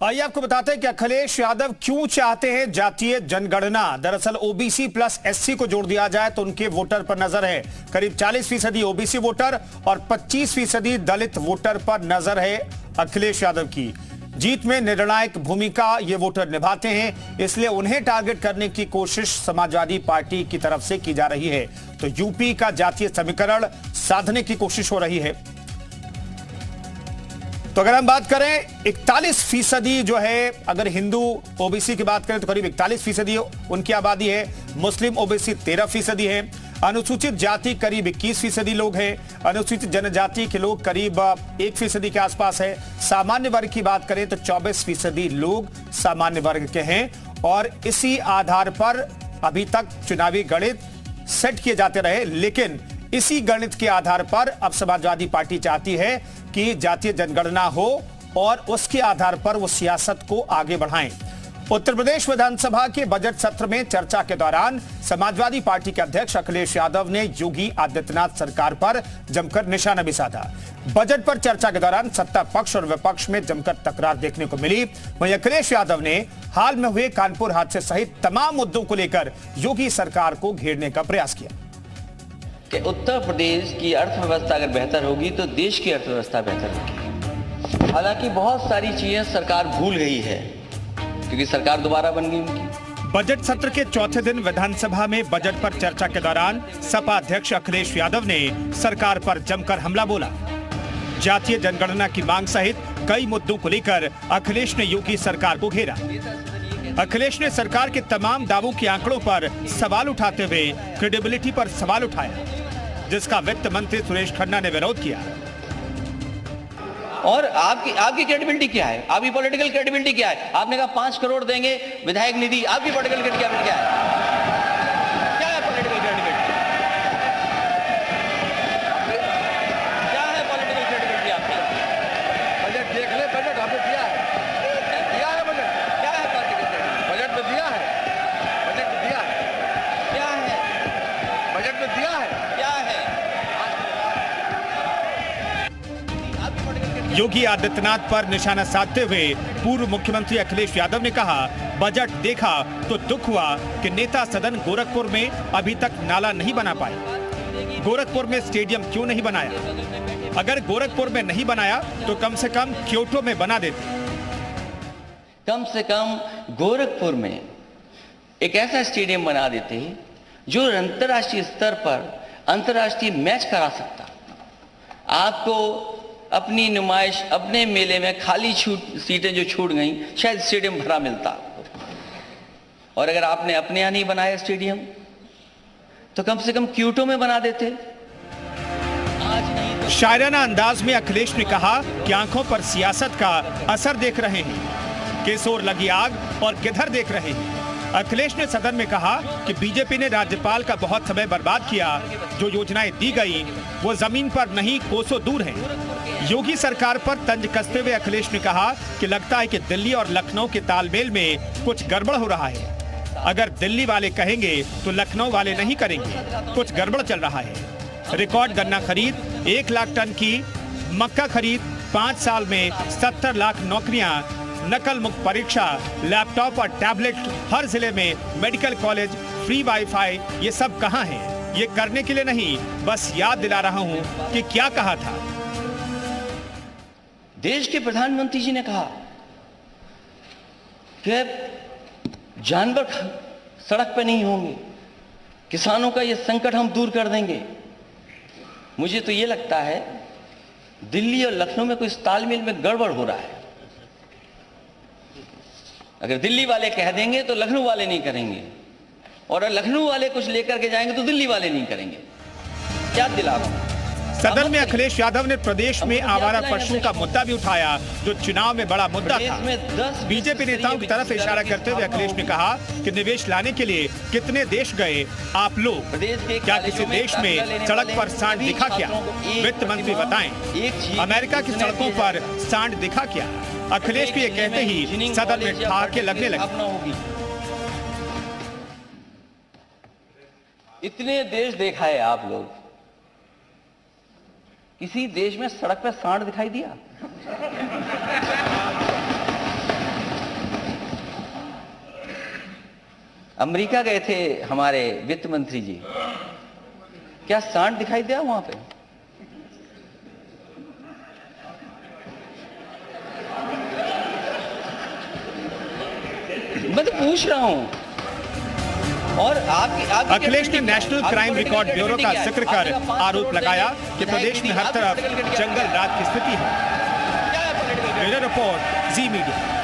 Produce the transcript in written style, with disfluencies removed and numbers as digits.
आइए आपको बताते हैं कि अखिलेश यादव क्यों चाहते हैं जातीय जनगणना। दरअसल ओबीसी प्लस एससी को जोड़ दिया जाए तो उनके वोटर पर नजर है। करीब 40% ओबीसी वोटर और 25% दलित वोटर पर नजर है अखिलेश यादव की। जीत में निर्णायक भूमिका ये वोटर निभाते हैं, इसलिए उन्हें टारगेट करने की कोशिश समाजवादी पार्टी की तरफ से की जा रही है। तो यूपी का जातीय समीकरण साधने की कोशिश हो रही है। तो अगर हम बात करें 41% जो है, अगर हिंदू ओबीसी की बात करें तो करीब 41% उनकी आबादी है। मुस्लिम ओबीसी 13% है। अनुसूचित जाति करीब 21% लोग हैं। अनुसूचित जनजाति के लोग करीब 1% के आसपास है। सामान्य वर्ग की बात करें तो 24% लोग सामान्य वर्ग के हैं। और इसी आधार पर अभी तक चुनावी गणित सेट किए जाते रहे, लेकिन इसी गणित के आधार पर अब समाजवादी पार्टी चाहती है कि जातीय जनगणना हो और उसके आधार पर वो सियासत को आगे बढ़ाएं। उत्तर प्रदेश विधानसभा के बजट सत्र में चर्चा के दौरान समाजवादी पार्टी के अध्यक्ष अखिलेश यादव ने योगी आदित्यनाथ सरकार पर जमकर निशाना भी साधा। बजट पर चर्चा के दौरान सत्ता पक्ष और विपक्ष में जमकर तकरार देखने को मिली। वहीं अखिलेश यादव ने हाल में हुए कानपुर हादसे सहित तमाम मुद्दों को लेकर योगी सरकार को घेरने का प्रयास किया कि उत्तर प्रदेश की अर्थव्यवस्था अगर बेहतर होगी तो देश की अर्थव्यवस्था बेहतर होगी। हालांकि बहुत सारी चीजें सरकार भूल गई है क्योंकि सरकार दोबारा बन गई उनकी। बजट सत्र के चौथे दिन विधानसभा में बजट पर चर्चा के दौरान सपा अध्यक्ष अखिलेश यादव ने सरकार पर जमकर हमला बोला। जातीय जनगणना की मांग सहित कई मुद्दों को लेकर अखिलेश ने योगी सरकार को घेरा। अखिलेश ने सरकार के तमाम दावों के आंकड़ों पर सवाल उठाते हुए क्रेडिबिलिटी पर सवाल उठाया, जिसका वित्त मंत्री सुरेश खन्ना ने विरोध किया। और आपकी क्रेडिबिलिटी क्या है? आपकी पॉलिटिकल क्रेडिबिलिटी क्या है? आपने कहा 5 करोड़ देंगे विधायक निधि, आपकी पॉलिटिकल क्रेडिबिलिटी क्या है? क्या है पॉलिटिकल क्रेडिबिलिटी? क्या है पॉलिटिकल क्रेडिबिलिटी आपकी? बजट देख ले, बजट आपने दिया है बजट। क्या है पॉलिटिकल क्रेडिबिलिटी? बजट में दिया है, बजट में दिया है, क्या है? बजट में दिया है, क्या है? योगी आदित्यनाथ पर निशाना साधते हुए पूर्व मुख्यमंत्री अखिलेश यादव ने कहा, बजट देखा तो दुख हुआ कि नेता सदन गोरखपुर में अभी तक नाला नहीं बना पाए। गोरखपुर में स्टेडियम क्यों नहीं बनाया? अगर गोरखपुर में नहीं बनाया तो कम से कम क्योटो में बना देते। कम से कम गोरखपुर में एक ऐसा स्टेडियम बना देते हैं जो अंतर्राष्ट्रीय स्तर पर अंतर्राष्ट्रीय मैच करा सकता। आपको अपनी नुमाइश, अपने मेले में खाली सीटें जो छूट गई, शायद स्टेडियम भरा मिलता। और अगर आपने अपने यहाँ नहीं बनाया स्टेडियम तो कम से कम क्योटो में बना देते। आज नहीं तो शायराना अंदाज में अखिलेश ने कहा कि आंखों पर सियासत का असर देख रहे हैं, किस ओर लगी आग और किधर देख रहे हैं। अखिलेश ने सदन में कहा कि बीजेपी ने राज्यपाल का बहुत समय बर्बाद किया, जो योजनाएं दी गई वो जमीन पर नहीं कोसों दूर हैं। योगी सरकार पर तंज कसते हुए अखिलेश ने कहा कि लगता है कि दिल्ली और लखनऊ के तालमेल में कुछ गड़बड़ हो रहा है। अगर दिल्ली वाले कहेंगे तो लखनऊ वाले नहीं करेंगे, कुछ गड़बड़ चल रहा है। रिकॉर्ड गन्ना खरीद, 1 लाख टन की मक्का खरीद, 5 साल में 70 लाख नौकरियां, नकल मुक्त परीक्षा, लैपटॉप और टैबलेट हर जिले में, मेडिकल कॉलेज, फ्री वाईफाई, ये सब कहां है? ये करने के लिए नहीं, बस याद दिला रहा हूं कि क्या कहा था। देश के प्रधानमंत्री जी ने कहा कि जानवर सड़क पर नहीं होंगे, किसानों का ये संकट हम दूर कर देंगे। मुझे तो ये लगता है दिल्ली और लखनऊ में कोई तालमेल में गड़बड़ हो रहा है। अगर दिल्ली वाले कह देंगे तो लखनऊ वाले नहीं करेंगे, और अगर लखनऊ वाले कुछ लेकर के जाएंगे तो दिल्ली वाले नहीं करेंगे। क्या दिलावा? सदन में अखिलेश यादव ने प्रदेश में आवारा पशुओं का मुद्दा भी उठाया, जो चुनाव में बड़ा मुद्दा था। बीजेपी नेताओं की तरफ इशारा करते हुए अखिलेश ने कहा कि निवेश लाने के लिए कितने देश गए आप लोग? क्या किसी देश में सड़क पर सांड दिखा क्या? वित्त मंत्री बताएं, अमेरिका की सड़कों पर सांड दिखा क्या? अखिलेश को ये कहते ही सदन में ठहाके लगने लगे। इतने देश देखा है आप लोग, किसी देश में सड़क पर सांड दिखाई दिया? अमेरिका गए थे हमारे वित्त मंत्री जी, क्या सांड दिखाई दिया वहां पे? मैं तो पूछ रहा हूं। और आपकी अखिलेश ने नेशनल क्राइम रिकॉर्ड ब्यूरो का जिक्र कर आरोप लगाया कि प्रदेश में हर तरफ जंगल राज की स्थिति है। ब्यूरो रिपोर्ट, जी मीडिया।